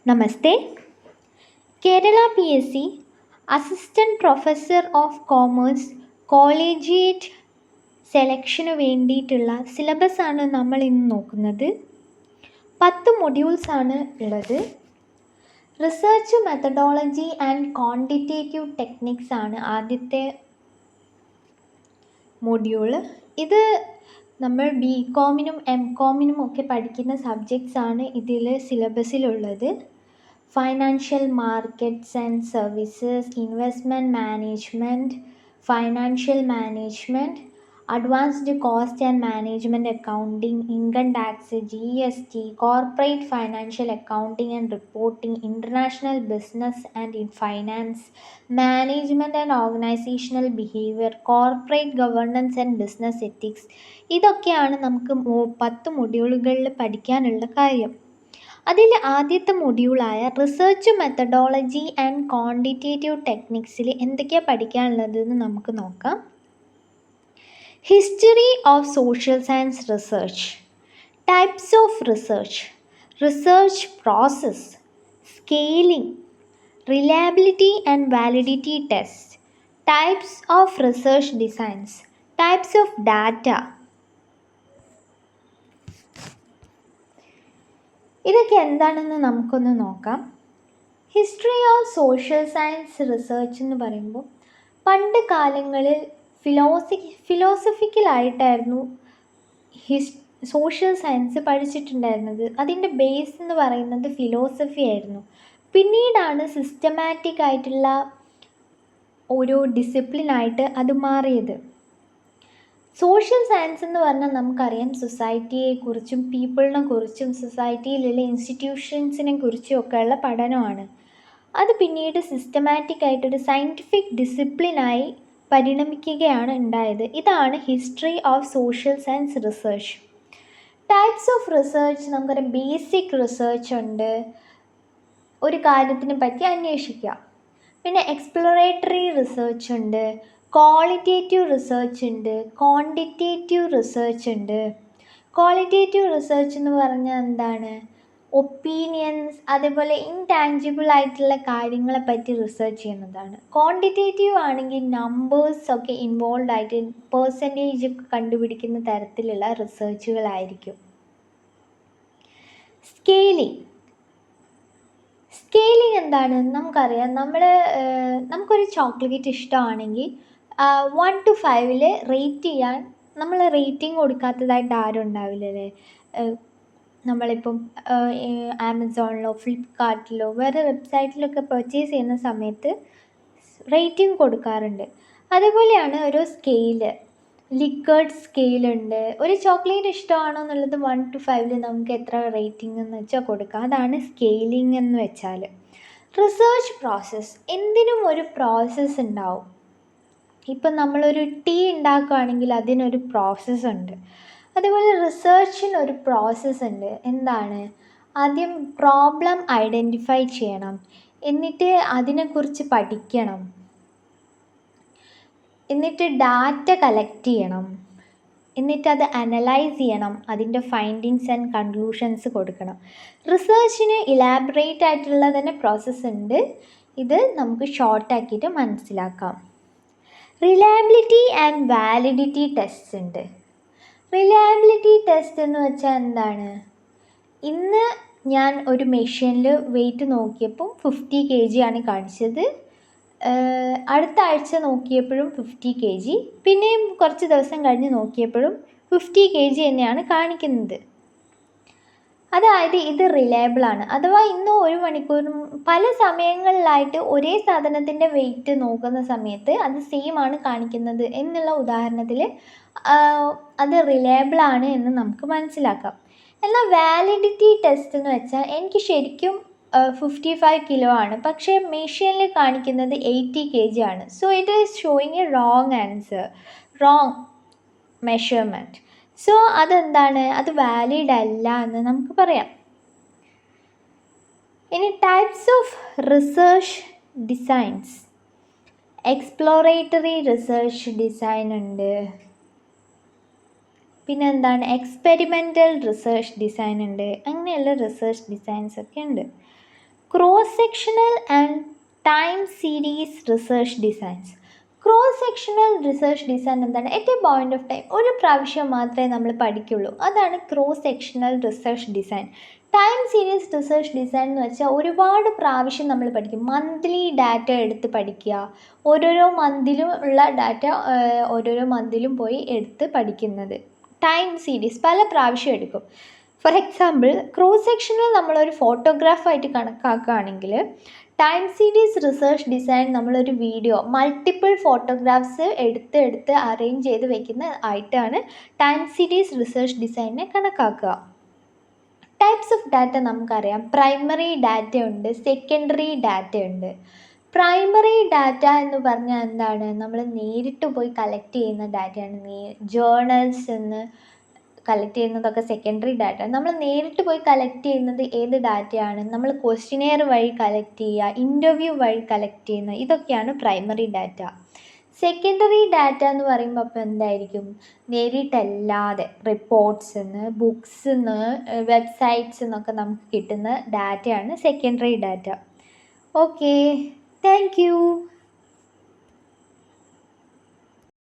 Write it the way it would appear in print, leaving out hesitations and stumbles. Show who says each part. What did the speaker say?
Speaker 1: Namaste. Kerala PSC assistant professor of commerce collegiate സെലക്ഷന് വേണ്ടിയിട്ടുള്ള സിലബസാണ് നമ്മൾ ഇന്ന് നോക്കുന്നത്. 10 മൊഡ്യൂൾസാണ് ഉള്ളത്. Research methodology and quantitative techniques ആണ് ആദ്യത്തെ മൊഡ്യൂള്. ഇത് നമ്മൾ BComനും MComനും ഒക്കെ പഠിക്കുന്ന സബ്ജക്ട്സാണ് ഇതിൽ സിലബസിലുള്ളത്. Financial markets and services, investment management, financial management, advanced cost and management accounting, income tax, GST, corporate financial accounting and reporting, international business and finance, management and organisational behaviour, corporate governance and business ethics. ഇതൊക്കെയാണ് നമുക്ക് 10 മൊഡ്യൂളുകളിൽ പഠിക്കാനുള്ള കാര്യം. അതിൽ ആദ്യത്തെ മൊഡ്യൂളായ research methodology and quantitative ടെക്നിക്സിൽ എന്തൊക്കെയാണ് പഠിക്കാനുള്ളതെന്ന് നമുക്ക് നോക്കാം. History of social science research, types of research, research process, scaling, reliability and validity test, types of research designs, types of data. ഇതൊക്കെ എന്താണെന്ന് നമുക്കൊന്ന് നോക്കാം. History of social science research എന്ന് പറയുമ്പോൾ പണ്ട് കാലങ്ങളിൽ ഫിലോസഫിക്കലായിട്ടായിരുന്നു സോഷ്യൽ സയൻസ് പഠിച്ചിട്ടുണ്ടായിരുന്നത്. അതിൻ്റെ ബേസ് എന്ന് പറയുന്നത് ഫിലോസഫി ആയിരുന്നു. പിന്നീടാണ് സിസ്റ്റമാറ്റിക് ആയിട്ടുള്ള ഓരോ ഡിസിപ്ലിനായിട്ട് അത് മാറിയത്. സോഷ്യൽ സയൻസ് എന്ന് പറഞ്ഞാൽ നമുക്കറിയാം സൊസൈറ്റിയെക്കുറിച്ചും പീപ്പിളിനെ കുറിച്ചും സൊസൈറ്റിയിലുള്ള ഇൻസ്റ്റിറ്റ്യൂഷൻസിനെ കുറിച്ചും ഒക്കെയുള്ള പഠനമാണ്. അത് പിന്നീട് സിസ്റ്റമാറ്റിക് ആയിട്ടൊരു സയൻറ്റിഫിക് ഡിസിപ്ലിനായി പരിണമിക്കുകയാണ് ഉണ്ടായത്. ഇതാണ് history of social science research. Types of research നമുക്കറിയാം. ബേസിക് റിസർച്ച് ഉണ്ട്, ഒരു കാര്യത്തിനെ പറ്റി അന്വേഷിക്കുക. പിന്നെ എക്സ്പ്ലോറേറ്ററി റിസർച്ച് ഉണ്ട്, ക്വാളിറ്റേറ്റീവ് റിസർച്ച് ഉണ്ട്, ക്വാണ്ടിറ്റേറ്റീവ് റിസർച്ച് ഉണ്ട്. ക്വാളിറ്റേറ്റീവ് റിസർച്ച് എന്ന് പറഞ്ഞാൽ എന്താണ്? ഒപ്പീനിയൻസ്, അതേപോലെ ഇൻടാഞ്ചിബിൾ ആയിട്ടുള്ള കാര്യങ്ങളെ പറ്റി റിസർച്ച് ചെയ്യുന്നതാണ്. ക്വാണ്ടിറ്റേറ്റീവ് ആണെങ്കിൽ നമ്പേഴ്സ് ഒക്കെ ഇൻവോൾവ് ആയിട്ട് പെർസെൻറ്റേജ് ഒക്കെ കണ്ടുപിടിക്കുന്ന തരത്തിലുള്ള റിസർച്ചുകളായിരിക്കും. സ്കെയിലിംഗ് എന്താണ്? നമുക്കറിയാം, നമുക്കൊരു ചോക്ലേറ്റ് ഇഷ്ടമാണെങ്കിൽ 1 to 5 റേറ്റ് ചെയ്യാൻ നമ്മൾ റേറ്റിംഗ് കൊടുക്കാത്തതായിട്ട് ആരും ഉണ്ടാവില്ലല്ലേ. നമ്മളിപ്പം ആമസോണിലോ ഫ്ലിപ്കാർട്ടിലോ വേറെ വെബ്സൈറ്റിലൊക്കെ പർച്ചേസ് ചെയ്യുന്ന സമയത്ത് റേറ്റിംഗ് കൊടുക്കാറുണ്ട്. അതുപോലെയാണ് ഒരു സ്കെയില്. ലിക്കേർഡ് സ്കെയിലുണ്ട്. ഒരു ചോക്ലേറ്റ് ഇഷ്ടമാണോ എന്നുള്ളത് 1 to 5 നമുക്ക് എത്ര റേറ്റിംഗ് എന്ന് വെച്ചാൽ കൊടുക്കാം. അതാണ് സ്കെയിലിംഗ് എന്ന് വെച്ചാൽ. റിസർച്ച് പ്രോസസ്സ്, എന്തിനും ഒരു പ്രോസസ്സ് ഉണ്ടാവും. ഇപ്പം നമ്മളൊരു ടീ ഉണ്ടാക്കുകയാണെങ്കിൽ അതിനൊരു പ്രോസസ്സ് ഉണ്ട്. അതുപോലെ റിസർച്ചിനൊരു പ്രോസസ്സ് ഉണ്ട്. എന്താണ്? ആദ്യം പ്രോബ്ലം ഐഡൻറ്റിഫൈ ചെയ്യണം, എന്നിട്ട് അതിനെക്കുറിച്ച് പഠിക്കണം, എന്നിട്ട് ഡാറ്റ കളക്ട് ചെയ്യണം, എന്നിട്ട് അത് അനലൈസ് ചെയ്യണം, അതിൻ്റെ ഫൈൻഡിങ്സ് ആൻഡ് കൺക്ലൂഷൻസ് കൊടുക്കണം. റിസർച്ചിന് ഇലാബറേറ്റ് ആയിട്ടുള്ള തന്നെ പ്രോസസ്സ് ഉണ്ട്. ഇത് നമുക്ക് ഷോർട്ടാക്കിയിട്ട് മനസ്സിലാക്കാം. റിലയബിലിറ്റി ആൻഡ് വാലിഡിറ്റി ടെസ്റ്റ് ഉണ്ട്. റിലയബിലിറ്റി ടെസ്റ്റ് എന്ന് വെച്ചാൽ എന്താണ്? ഇന്ന് ഞാൻ ഒരു മെഷീനിൽ വെയിറ്റ് നോക്കിയപ്പോൾ 50 kg ആണ് കാണിച്ചത്. അടുത്ത ആഴ്ച നോക്കിയപ്പോഴും 50 kg, പിന്നെയും കുറച്ച് ദിവസം കഴിഞ്ഞ് നോക്കിയപ്പോഴും 50 kg തന്നെയാണ് കാണിക്കുന്നത്. അതായത് ഇത് റിലയബിളാണ്. അഥവാ ഇന്ന് 1 മണിക്കൂറും പല സമയങ്ങളിലായിട്ട് ഒരേ സാധനത്തിൻ്റെ വെയിറ്റ് നോക്കുന്ന സമയത്ത് അത് സെയിം ആണ് കാണിക്കുന്നത് എന്നുള്ള ഉദാഹരണത്തിൽ അത് റിലയബിളാണ് എന്ന് നമുക്ക് മനസ്സിലാക്കാം. എന്നാൽ വാലിഡിറ്റി ടെസ്റ്റ് എന്ന് വെച്ചാൽ എനിക്ക് ശരിക്കും 55 kg ആണ്, പക്ഷേ മെഷീനിൽ കാണിക്കുന്നത് 80 kg ആണ്. So it is showing A wrong answer, wrong measurement. So അതെന്താണ്? അത് വാലിഡ് അല്ല എന്ന് നമുക്ക് പറയാം. ഇനി types of research designs. Exploratory research design ഉണ്ട്, പിന്നെ എന്താണ് എക്സ്പെരിമെൻ്റൽ റിസർച്ച് ഡിസൈൻ ഉണ്ട്. അങ്ങനെയുള്ള റിസർച്ച് ഡിസൈൻസ് ഒക്കെ ഉണ്ട്. Cross sectional and time series research designs. Cross sectional research design എന്താണ്? At a point of time ഒരു പ്രാവശ്യം മാത്രമേ നമ്മൾ പഠിക്കുള്ളൂ, അതാണ് cross sectional research design. Time series research design എന്ന് വെച്ചാൽ ഒരുപാട് പ്രാവശ്യം നമ്മൾ പഠിക്കും. മന്ത്ലി ഡാറ്റ എടുത്ത് പഠിക്കുക, ഓരോരോ മന്തിലും ഉള്ള ഡാറ്റ ഓരോരോ മന്തിലും പോയി എടുത്ത് പഠിക്കുന്നത്. ടൈം സീരീസ് പല പ്രാവശ്യം എടുക്കും. ഫോർ എക്സാമ്പിൾ, ക്രോസ് സെക്ഷനിൽ നമ്മളൊരു ഫോട്ടോഗ്രാഫായിട്ട് കണക്കാക്കുകയാണെങ്കിൽ ടൈം സീരീസ് റിസർച്ച് ഡിസൈൻ നമ്മളൊരു വീഡിയോ മൾട്ടിപ്പിൾ ഫോട്ടോഗ്രാഫ്സ് എടുത്ത് അറേഞ്ച് ചെയ്ത് വെക്കുന്ന ആയിട്ടാണ് ടൈം സീരീസ് റിസർച്ച് ഡിസൈനിനെ കണക്കാക്കുക. ടൈപ്സ് ഓഫ് ഡാറ്റ നമുക്കറിയാം. പ്രൈമറി ഡാറ്റ ഉണ്ട്, സെക്കൻഡറി ഡാറ്റ ഉണ്ട്. പ്രൈമറി ഡാറ്റ എന്ന് പറഞ്ഞാൽ എന്താണ്? നമ്മൾ നേരിട്ട് പോയി കളക്ട് ചെയ്യുന്ന ഡാറ്റയാണ്. ജേർണൽസ് എന്ന് കളക്ട് ചെയ്യുന്നതൊക്കെ സെക്കൻഡറി ഡാറ്റ. നമ്മൾ നേരിട്ട് പോയി കളക്ട് ചെയ്യുന്നത് ഏത് ഡാറ്റയാണ്? നമ്മൾ ക്വസ്റ്റിനെയർ വഴി കളക്ട് ചെയ്യുക, ഇൻ്റർവ്യൂ വഴി കളക്ട് ചെയ്യുന്ന ഇതൊക്കെയാണ് പ്രൈമറി ഡാറ്റ. സെക്കൻഡറി ഡാറ്റ എന്ന് പറയുമ്പോൾ അപ്പോൾ എന്തായിരിക്കും? നേരിട്ടല്ലാതെ റിപ്പോർട്ട്സിൽ നിന്ന്, ബുക്സിൽ നിന്ന്, വെബ്സൈറ്റ്സിൽ നിന്നൊക്കെ നമുക്ക് കിട്ടുന്ന ഡാറ്റയാണ് secondary data. Okay, thank you.